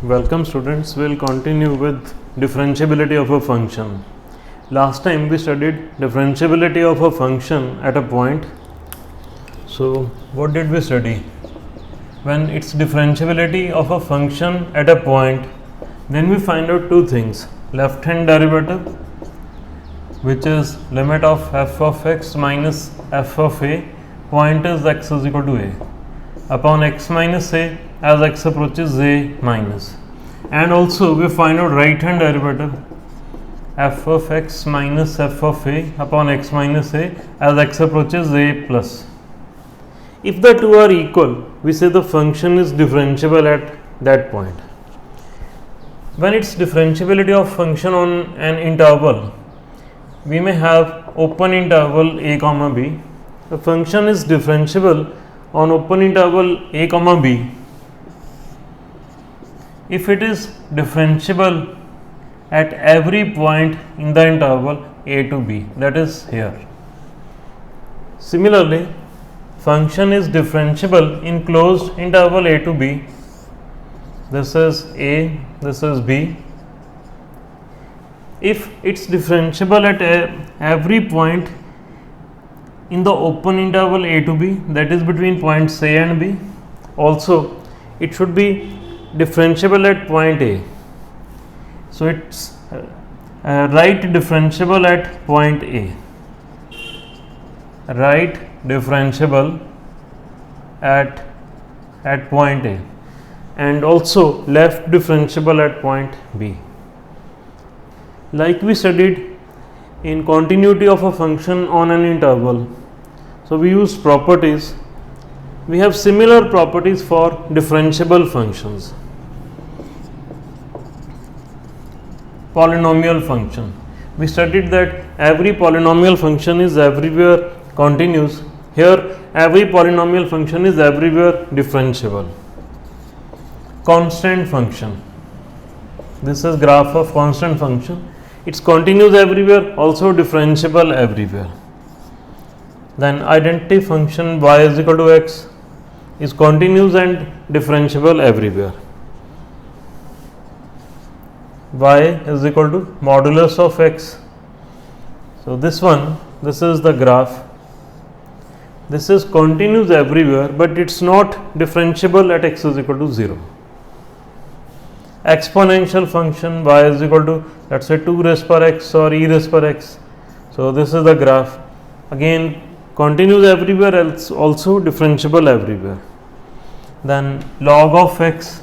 Welcome students, we'll continue with differentiability of a function. Last time we studied differentiability of a function at a point. So what did we study? When it's differentiability of a function at a point, then we find out two things: left hand derivative, which is limit of f of x minus f of a, point is x is equal to a, upon x minus a as x approaches a minus. And also we find out right hand derivative f of x minus f of a upon x minus a as x approaches a plus. If the two are equal, we say the function is differentiable at that point. When it's differentiability of function on an interval, we may have open interval a comma b. The function is differentiable on open interval a comma b if it is differentiable at every point in the interval a to b, that is here. Similarly, function is differentiable in closed interval a to b. This is a, this is b. If it's differentiable at every point in the open interval a to b, that is between points a and b, also it should be differentiable at point a. So it's right differentiable at point a, right differentiable at point a, and also left differentiable at point b. Like we studied in continuity of a function on an interval, so we use properties. We have similar properties for differentiable functions. Polynomial function, we studied that every polynomial function is everywhere continuous. Here every polynomial function is everywhere differentiable. Constant function, this is graph of constant function. It's continuous everywhere, also differentiable everywhere. Then identity function y is equal to x is continuous and differentiable everywhere. Y is equal to modulus of x. So this one, this is the graph. This is continuous everywhere, but it's not differentiable at x is equal to 0. Exponential function y is equal to, let's say, 2 raised per x or e raised per x. So this is the graph. Again, continuous everywhere, else also differentiable everywhere. Then log of x,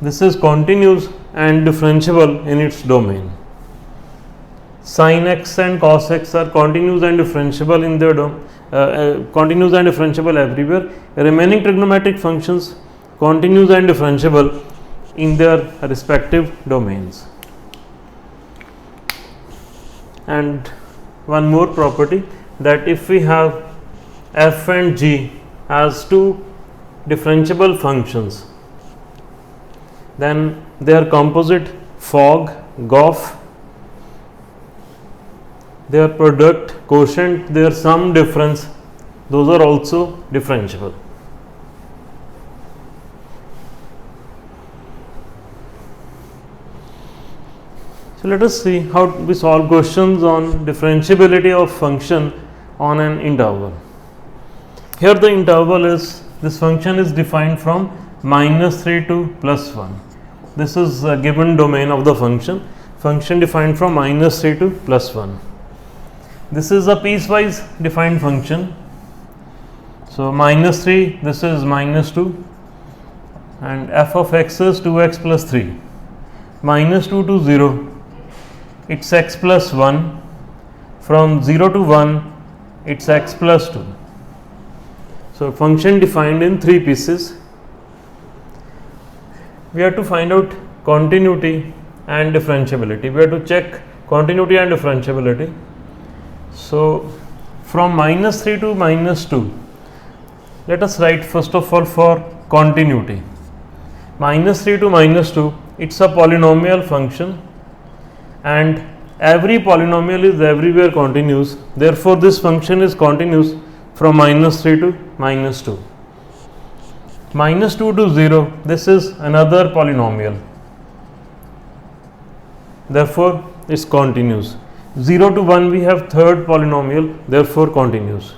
this is continuous and differentiable in its domain. Sin x and cos x are continuous and differentiable in their continuous and differentiable everywhere. Remaining trigonometric functions continuous and differentiable in their respective domains. And one more property, that if we have f and g as two differentiable functions, then their composite fog, goff, their product, quotient, their sum difference, those are also differentiable. So let us see how we solve questions on differentiability of function on an interval. Here the interval is, this function is defined from -3 to +1. This is a given domain of the function. Function defined from -3 to +1. This is a piecewise defined function. So -3, this is -2, and f of x is 2x plus 3. -2 to 0, it's x plus 1. From 0 to 1, it's x plus 2. So function defined in 3 pieces. We have to find out continuity and differentiability. We have to check continuity and differentiability. So from -3 to -2, let us write first of all for continuity. -3 to -2, it's a polynomial function, and every polynomial is everywhere continuous. Therefore this function is continuous from -3 to -2. minus 2 to 0, this is another polynomial, therefore it continues. 0 to 1 we have third polynomial, therefore continues.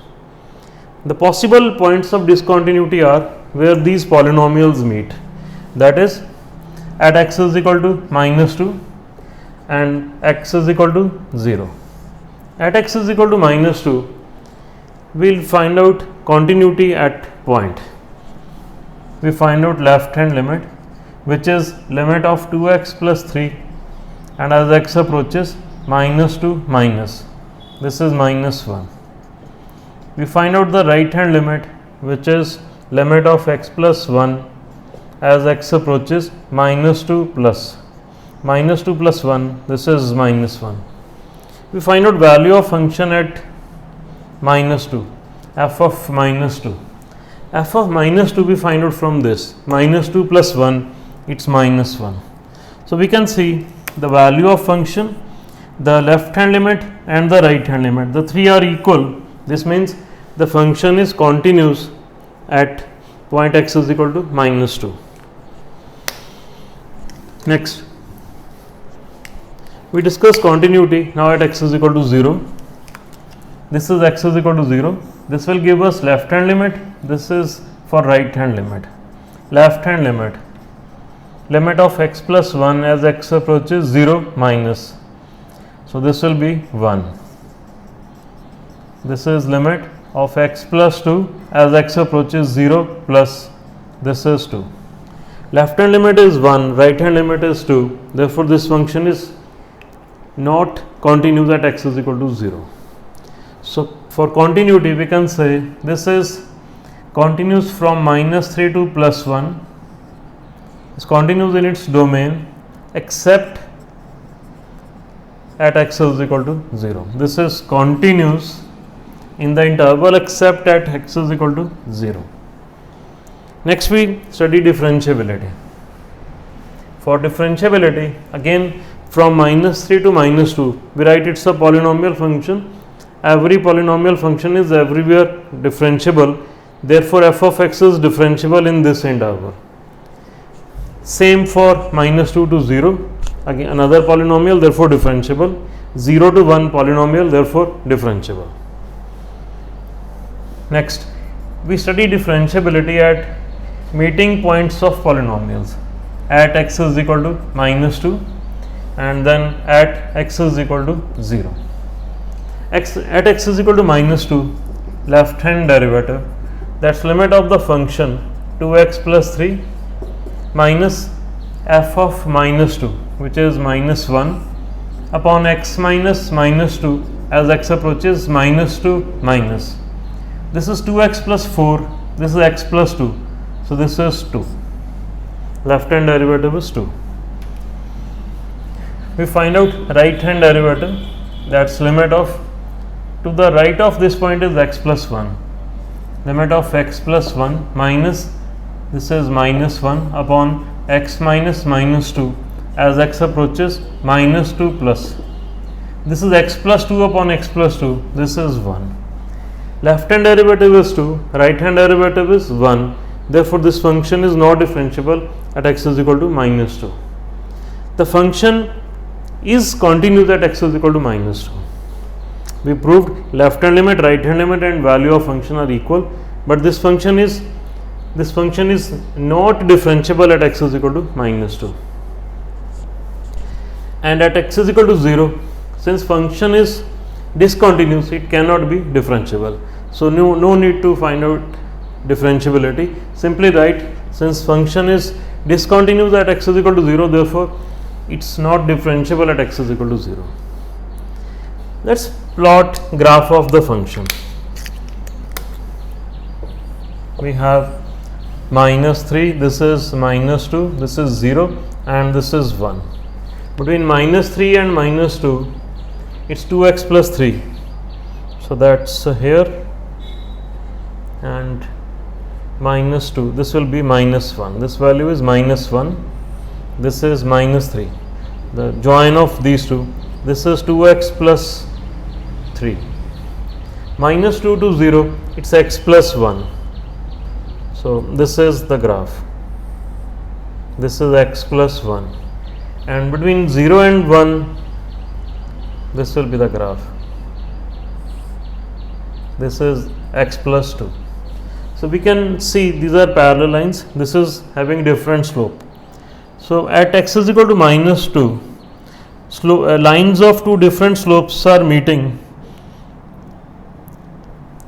The possible points of discontinuity are where these polynomials meet, that is at x is equal to minus 2 and x is equal to 0. At x is equal to minus 2, we will find out continuity at point. We find out left hand limit, which is limit of 2x plus 3, and as x approaches minus 2 minus, this is minus 1. We find out the right hand limit, which is limit of x plus 1 as x approaches minus 2 plus 1, this is minus 1. We find out value of function at minus 2, f of minus 2. F of minus 2 we find out from this, minus 2 plus 1, it is minus 1. So, we can see the value of function, the left hand limit and the right hand limit, the three are equal. This means the function is continuous at point x is equal to minus 2. Next, we discuss continuity now at x is equal to 0. This is x is equal to 0. This will give us left hand limit. This is for right hand limit. Left hand limit, limit of x plus 1 as x approaches 0 minus. So, this will be 1. This is limit of x plus 2 as x approaches 0 plus, this is 2. Left hand limit is 1, right hand limit is 2. Therefore, this function is not continuous at x is equal to 0. So, for continuity we can say this is continuous from minus 3 to plus 1, is continuous in its domain except at x is equal to 0. This is continuous in the interval except at x is equal to 0. Next, we study differentiability. For differentiability, again from minus 3 to minus 2, we write it's a polynomial function. Every polynomial function is everywhere differentiable. Therefore, f of x is differentiable in this interval. Same for minus 2 to 0, again another polynomial, therefore differentiable. 0 to 1 polynomial, therefore differentiable. Next, we study differentiability at meeting points of polynomials at x is equal to minus 2 and then at x is equal to 0. At x is equal to minus 2, left hand derivative, that's limit of the function 2x plus 3 minus f of minus 2, which is minus 1 upon x minus minus 2 as x approaches minus 2 minus. This is 2x plus 4, this is x plus 2. So, this is 2. Left hand derivative is 2. We find out right hand derivative, that's limit of, to the right of this point is x plus 1. Limit of x plus 1 minus, this is minus 1 upon x minus minus 2 as x approaches minus 2 plus. This is x plus 2 upon x plus 2, this is 1. Left hand derivative is 2, right hand derivative is 1. Therefore, this function is not differentiable at x is equal to minus 2. The function is continuous at x is equal to minus 2. We proved left hand limit, right hand limit and value of function are equal, but this function is not differentiable at x is equal to minus 2. And at x is equal to 0, since function is discontinuous, it cannot be differentiable. So, no need to find out differentiability. Simply write, since function is discontinuous at x is equal to 0, therefore it is not differentiable at x is equal to 0. Let us plot graph of the function. We have minus 3, this is minus 2, this is 0 and this is 1. Between minus 3 and minus 2, it is 2x plus 3. So, that is here, and minus 2, this will be minus 1. This value is minus 1, this is minus 3. The join of these two, this is 2x plus 3. Minus 2 to 0, it is x plus 1. So this is the graph. This is x plus 1, and between 0 and 1 this will be the graph. This is x plus 2. So we can see these are parallel lines. This is having different slope. So at x is equal to minus 2, lines of two different slopes are meeting.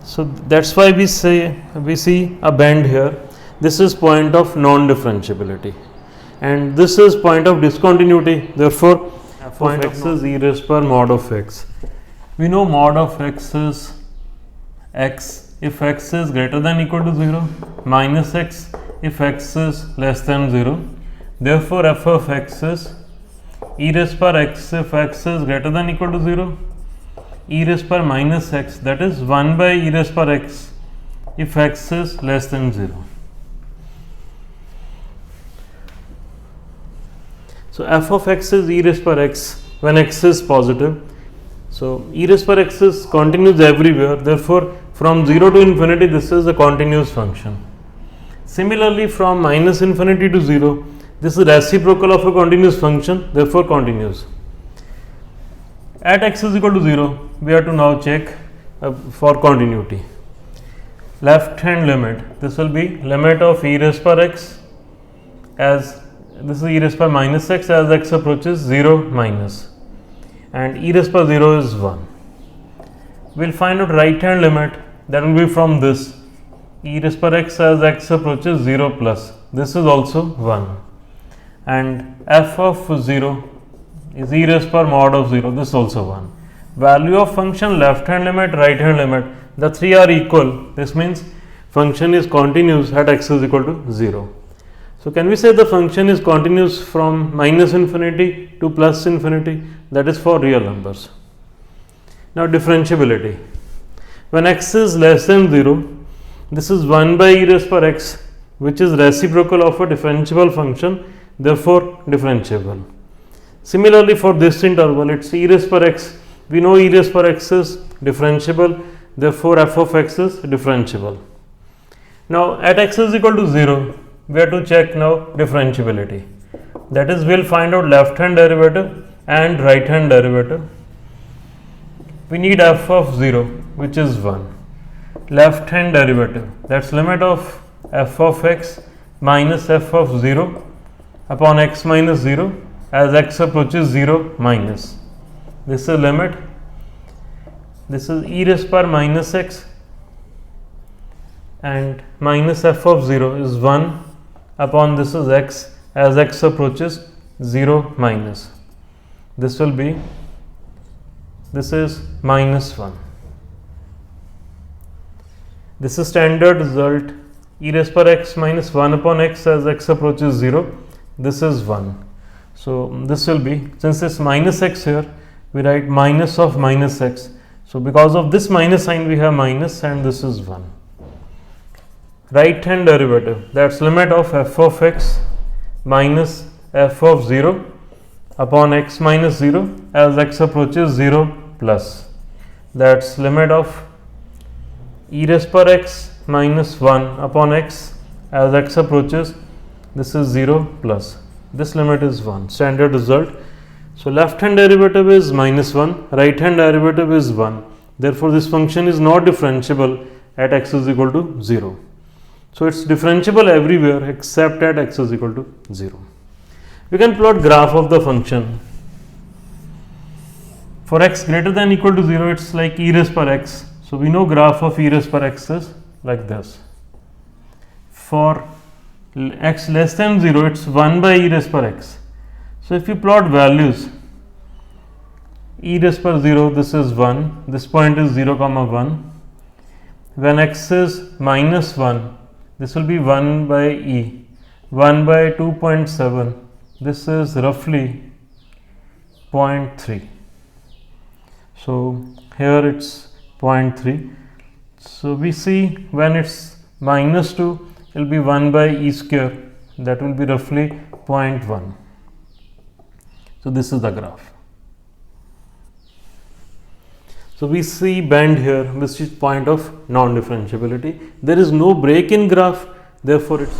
So that's why we see a bend here. This is point of non-differentiability, and this is point of discontinuity. Therefore, f of x is e raised per mod of x. We know mod of x is x if x is greater than equal to 0, minus x if x is less than 0. Therefore, f of x is e raised per x if x is greater than equal to 0, e raised per minus x, that is 1 by e raised per x if x is less than 0. So f of x is e raised per x when x is positive. So e raised per x is continuous everywhere. Therefore, from 0 to infinity this is a continuous function. Similarly, from minus infinity to 0, this is reciprocal of a continuous function, therefore continuous. At x is equal to 0, we have to now check for continuity. Left hand limit, this will be limit of e raised per x, as this is e raised per minus x as x approaches 0 minus, and e raised per 0 is 1. We will find out right hand limit, that will be from this e raised per x as x approaches 0 plus, this is also 1, and f of 0 is e raised per mod of 0, this is also 1. Value of function, left hand limit, right hand limit, the three are equal. This means function is continuous at x is equal to 0. So can we say the function is continuous from minus infinity to plus infinity? That is for real numbers. Now differentiability. When x is less than 0, this is 1 by e raised per x, which is reciprocal of a differentiable function, therefore differentiable. Similarly, for this interval, it's e raised per x. We know e raised per x is differentiable, therefore f of x is differentiable. Now at x is equal to 0, we have to check now differentiability. That is, we will find out left hand derivative and right hand derivative. We need f of 0, which is 1. Left hand derivative, that's limit of f of x minus f of 0 upon x minus 0 as x approaches 0 minus. This is a limit. This is e raised per minus x, and minus f of 0 is 1 upon this is x as x approaches 0 minus. This will be, this is minus 1. This is standard result, e raised per x minus 1 upon x as x approaches 0. This is 1. So this will be, since it's minus x here, we write minus of minus x. So because of this minus sign we have minus, and this is 1. Right hand derivative, that's limit of f of x minus f of 0 upon x minus 0 as x approaches 0 plus. That's limit of e raised per x minus 1 upon x as x approaches, this is 0 plus. This limit is 1, standard result. So left hand derivative is minus 1, right hand derivative is 1. Therefore, this function is not differentiable at x is equal to 0. So it's differentiable everywhere except at x is equal to 0. We can plot graph of the function. For x greater than equal to 0, it's like e raised per x. So we know graph of e raised per x is like this. For x less than 0, it's 1 by e raised per x. So if you plot values, e raised per 0, this is 1, this point is 0 comma 1. When x is minus 1, this will be 1 by e, 1 by 2.7, this is roughly 0.3. So here it's 0.3. So we see when it's minus 2, it will be 1 by e square, that will be roughly 0.1. So this is the graph. So we see bend here, which is point of non-differentiability. There is no break in graph, Therefore, it's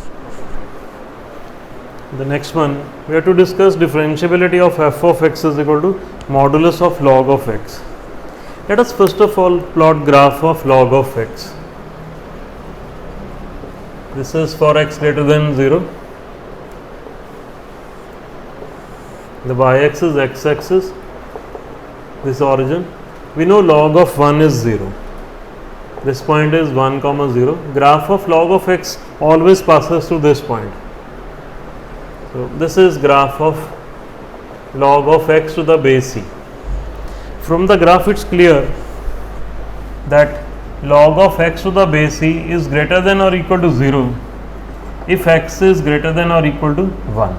the next one. We have to discuss differentiability of f of x is equal to modulus of log of x. Let us first of all plot graph of log of x. This is for x greater than 0. The y-axis, x-axis, this origin. We know log of 1 is 0. This point is 1 comma 0. Graph of log of x always passes through this point. So this is graph of log of x to the base c. From the graph it's clear that log of x to the base c is greater than or equal to 0 if x is greater than or equal to 1,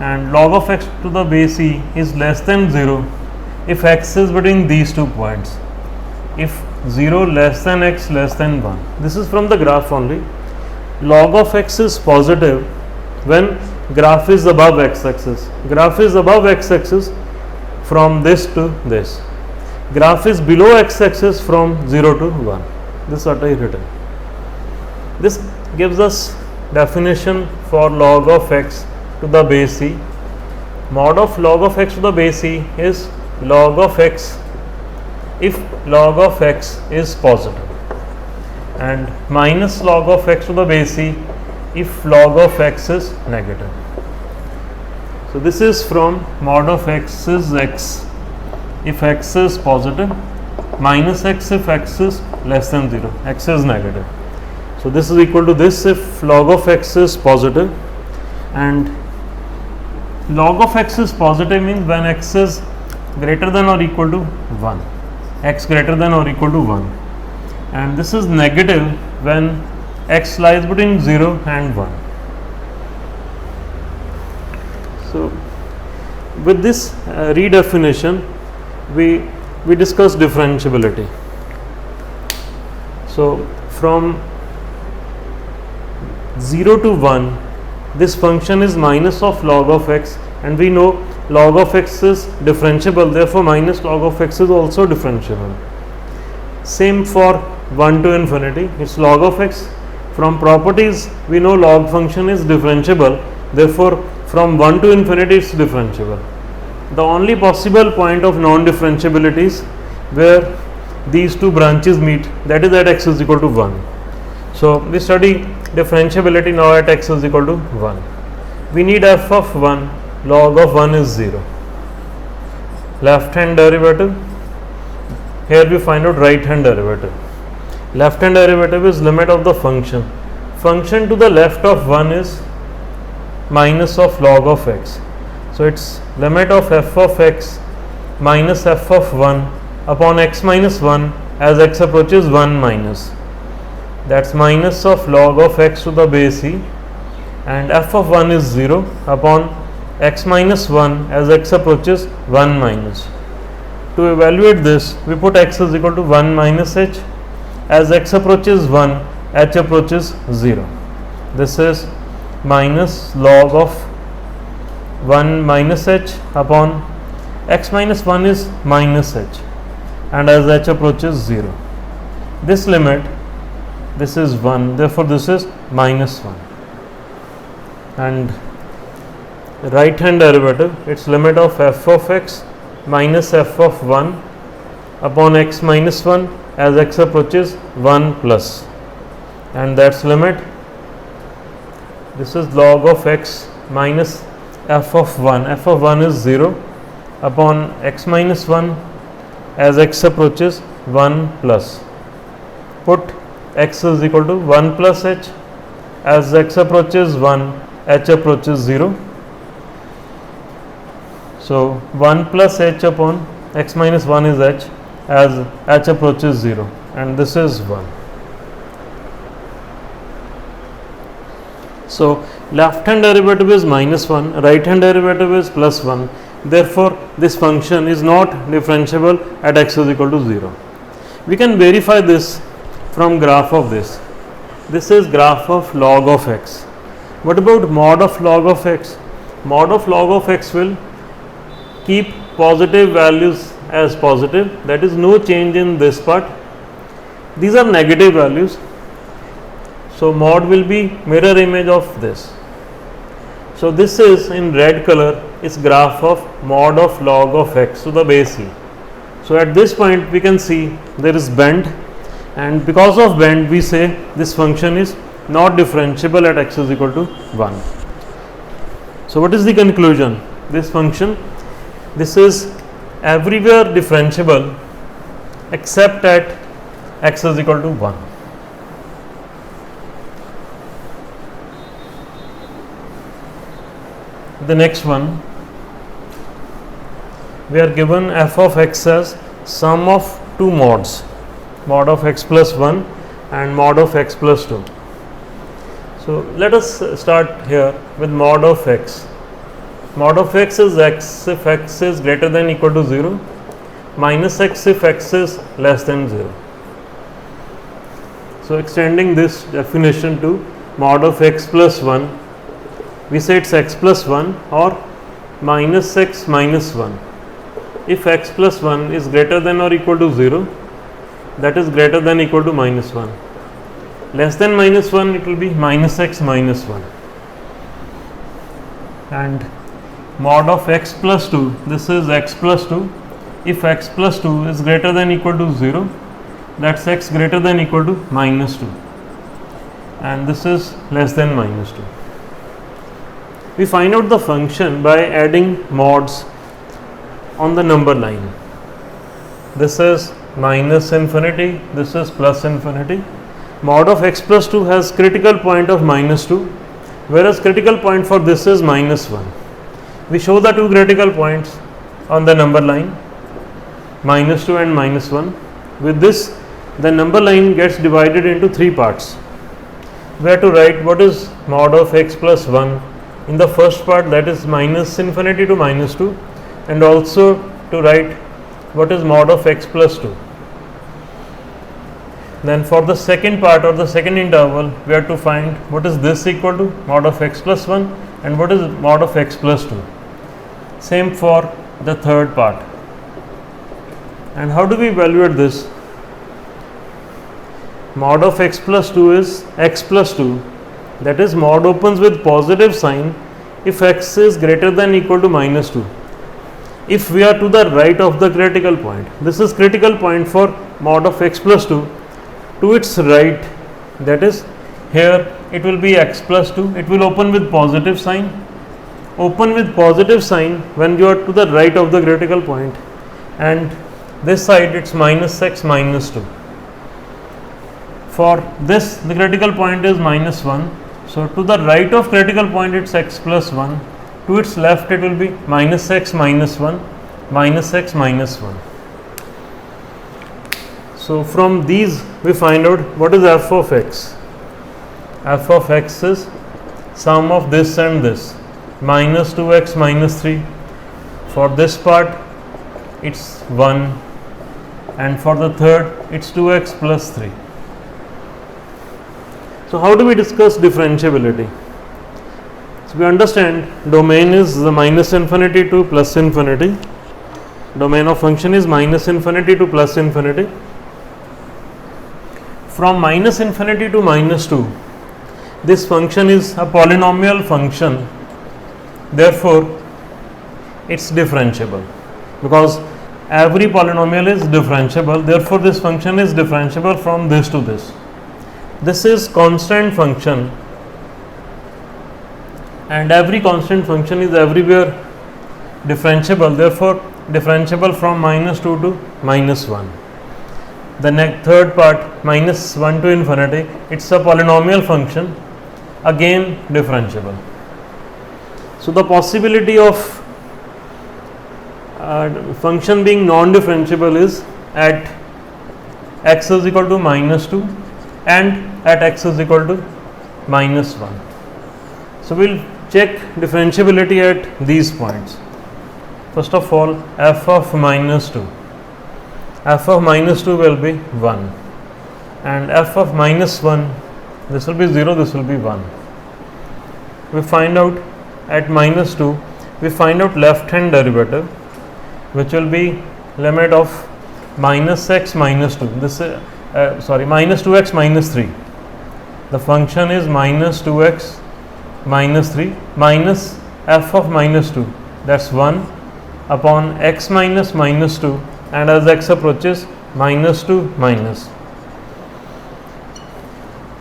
and log of x to the base c is less than 0 if x is between these 2 points, if 0 less than x less than 1. This is from the graph only. Log of x is positive when graph is above x-axis. Graph is above x-axis from this to this. Graph is below x-axis from 0 to 1. This is what I written. This gives us definition for log of x to the base c. Mod of log of x to the base c is log of x if log of x is positive, and minus log of x to the base c if log of x is negative. So this is from mod of x is x if x is positive, minus x if x is less than 0, x is negative. So this is equal to this if log of x is positive, and log of x is positive means when x is greater than or equal to 1, x greater than or equal to 1, and this is negative when x lies between 0 and 1. So with this redefinition we discuss differentiability. So from 0 to 1 this function is minus of log of x, and we know log of x is differentiable, therefore minus log of x is also differentiable. Same for 1 to infinity, it's log of x. From properties we know log function is differentiable, therefore from 1 to infinity it's differentiable. The only possible point of non-differentiability is where these two branches meet, that is at x is equal to 1. So we study differentiability now at x is equal to 1. We need f of 1, log of 1 is 0. Left hand derivative, here we find out right hand derivative. Left hand derivative is limit of the function. Function to the left of 1 is minus of log of x. So it's limit of f of x minus f of 1 upon x minus 1 as x approaches 1 minus. That's minus of log of x to the base c, and f of 1 is 0 upon x minus 1 as x approaches 1 minus. To evaluate this we put x is equal to 1 minus h. As x approaches 1, h approaches 0. This is minus log of 1 minus h upon x minus 1 is minus h, and as h approaches 0. This limit, this is 1, therefore this is minus 1. And right hand derivative, its limit of f of x minus f of 1 upon x minus 1 as x approaches 1 plus, and that's limit, this is log of x minus f of 1, f of 1 is 0 upon x minus 1 as x approaches 1 plus. Put x is equal to 1 plus h, as x approaches 1, h approaches 0. So 1 plus h upon x minus 1 is h, as h approaches 0, and this is 1. So left hand derivative is minus 1, right hand derivative is plus 1. Therefore this function is not differentiable at x is equal to 0. We can verify this from graph of this. This is graph of log of x. What about mod of log of x? Mod of log of x will keep positive values as positive, that is no change in this part. These are negative values. So mod will be mirror image of this. So this is in red color is graph of mod of log of x to the base e. So at this point we can see there is bend, and because of bend we say this function is not differentiable at x is equal to 1. So what is the conclusion? This function, this is everywhere differentiable except at x is equal to 1. The next one, we are given f of x as sum of two mods, mod of x plus 1 and mod of x plus 2. So let us start here with mod of x. Mod of x is x if x is greater than or equal to 0, minus x if x is less than 0. So extending this definition to mod of x plus 1, we say it's x plus 1 or minus x minus 1. If x plus 1 is greater than or equal to 0, that is greater than or equal to minus 1. Less than minus 1, it will be minus x minus 1. And mod of x plus 2, this is x plus 2. If x plus 2 is greater than or equal to 0, that's x greater than or equal to minus 2. And this is less than minus 2. We find out the function by adding mods on the number line. This is minus infinity, this is plus infinity. Mod of x plus 2 has critical point of minus 2, whereas critical point for this is minus 1. We show the two critical points on the number line, minus 2 and minus 1. With this, the number line gets divided into three parts. We have to write what is mod of x plus 1 in the first part, that is minus infinity to minus 2, and also to write what is mod of x plus 2. Then for the second part or the second interval, we have to find what is this equal to mod of x plus 1 and what is mod of x plus 2. Same for the third part. And how do we evaluate this? Mod of x plus 2 is x plus 2, that is mod opens with positive sign if x is greater than or equal to minus 2. If we are to the right of the critical point, this is critical point for mod of x plus 2, to its right, that is here it will be x plus 2, it will open with positive sign. Open with positive sign when you are to the right of the critical point, and this side it's minus x minus 2. For this, the critical point is minus 1. So to the right of critical point it's x plus 1, to its left it will be minus x minus 1, minus x minus 1. So from these we find out what is f of x. F of x is sum of this and this, minus 2x minus 3. For this part it's 1, and for the third it's 2x plus 3. So how do we discuss differentiability? So we understand domain is the minus infinity to plus infinity. Domain of function is minus infinity to plus infinity. From minus infinity to minus 2, this function is a polynomial function, therefore it's differentiable, because every polynomial is differentiable, therefore this function is differentiable from this to this. This is constant function, and every constant function is everywhere differentiable, therefore differentiable from minus 2 to minus 1. The third part, minus 1 to infinity, it's a polynomial function, again differentiable. So the possibility of function being non-differentiable is at x is equal to minus 2 and at x is equal to minus 1. So we will check differentiability at these points. First of all, f of minus 2. F of minus 2 will be 1, and f of minus 1, this will be 0, this will be 1. We find out at minus 2, we find out left hand derivative, which will be limit of minus x minus 2, this minus 2x minus 3. The function is minus 2x minus 3 minus f of minus 2, that's 1 upon x minus minus 2, and as x approaches minus 2 minus.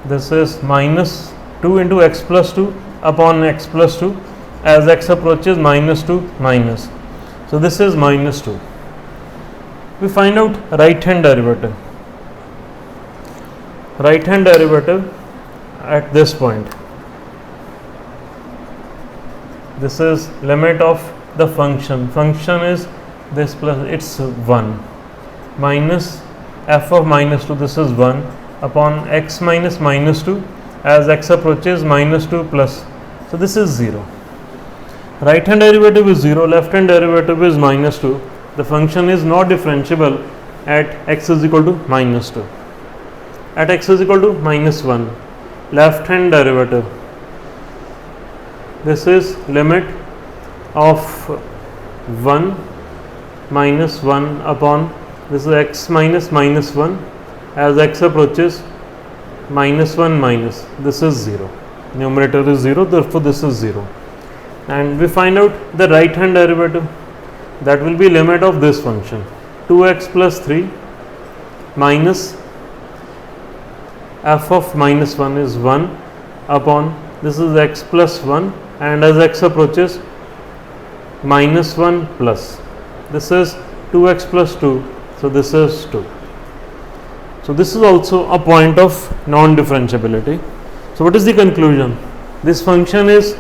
This is minus 2 into x plus 2 upon x plus 2 as x approaches minus 2 minus. So this is minus 2. We find out right hand derivative. Right hand derivative at this point. This is limit of the function. Function is this plus it's 1 minus f of minus 2, this is 1 upon x minus minus 2 as x approaches minus 2 plus. So this is 0. Right hand derivative is 0, left hand derivative is minus 2. The function is not differentiable at x is equal to minus 2. At x is equal to minus 1, left hand derivative. This is limit of 1 minus 1 upon, this is x minus minus 1 as x approaches minus 1 minus, this is 0. Numerator is 0, therefore this is 0. And we find out the right hand derivative, that will be limit of this function 2x plus 3 minus f of minus 1 is 1 upon, this is x plus 1, and as x approaches minus 1 plus, this is 2x plus 2, so this is 2. So this is also a point of non-differentiability. So what is the conclusion? This function is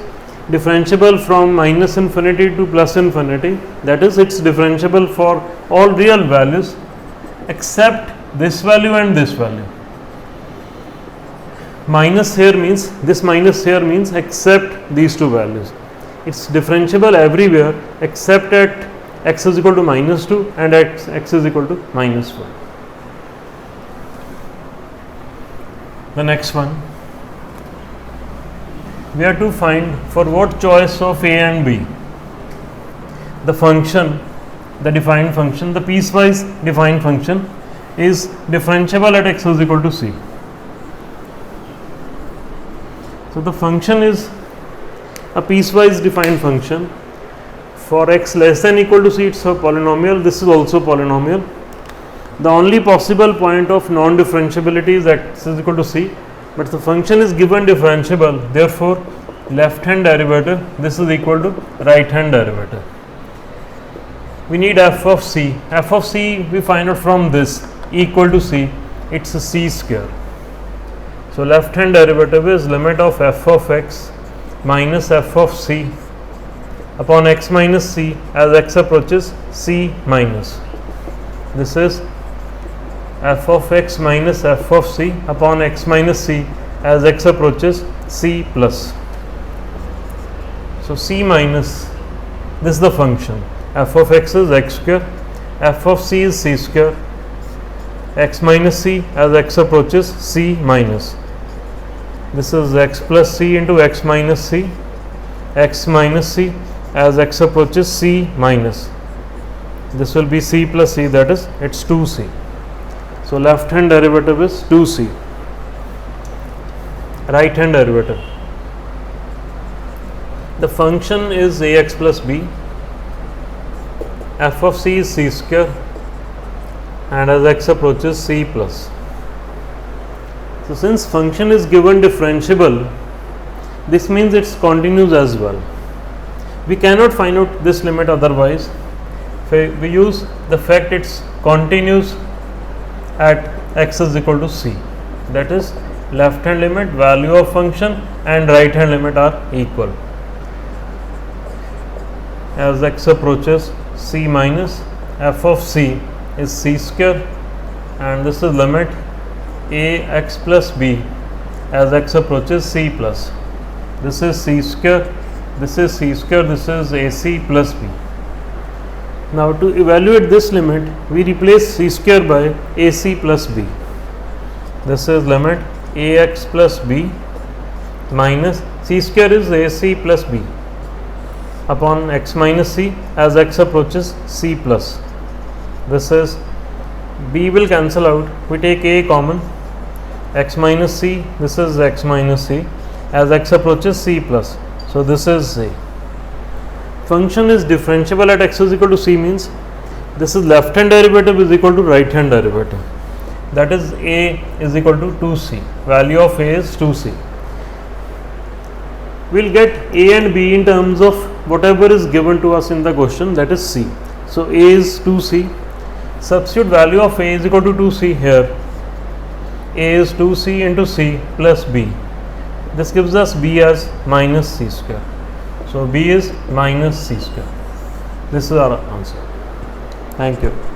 differentiable from minus infinity to plus infinity, that is it's differentiable for all real values except this value and this value. Minus here means, this minus here means except these two values. It's differentiable everywhere except at x is equal to minus 2 and at x is equal to minus 1. The next one, we are to find for what choice of a and b the function, the defined function, the piecewise defined function is differentiable at x is equal to c. So the function is a piecewise defined function. For x less than equal to c, it's a polynomial. This is also polynomial. The only possible point of non-differentiability is that x is equal to c, but the function is given differentiable. Therefore, left hand derivative, this is equal to right hand derivative. We need f of c. F of c we find out from this equal to c. It's a c square. So left hand derivative is limit of f of x minus f of c upon x minus c as x approaches c minus. This is f of x minus f of c upon x minus c as x approaches c plus. So c minus, this is the function. F of x is x square, f of c is c square, x minus c as x approaches c minus. This is x plus c into x minus c, x minus c as x approaches c minus. This will be c plus c, that is it's 2c. So left hand derivative is 2c. Right hand derivative, the function is ax plus b, f of c is c square, and as x approaches c plus. So since function is given differentiable, this means it's continuous as well. We cannot find out this limit otherwise. We use the fact it's continuous at x is equal to c, that is left hand limit value of function and right hand limit are equal. As x approaches c minus, f of c is c square, and this is limit ax plus b as x approaches c plus. This is c square, this is c square, this is ac plus b. Now to evaluate this limit, we replace c square by ac plus b. This is limit ax plus b minus c square is ac plus b upon x minus c as x approaches c plus. This is b will cancel out, we take a common, x minus c, this is x minus c. As x approaches c plus, so this is c. Function is differentiable at x is equal to c means this is left hand derivative is equal to right hand derivative. That is a is equal to 2c. Value of a is 2c. We'll get a and b in terms of whatever is given to us in the question, that is c. So a is 2c. Substitute value of a is equal to 2c here. A is 2c into c plus b. This gives us b as minus c square. So b is minus c square. This is our answer. Thank you.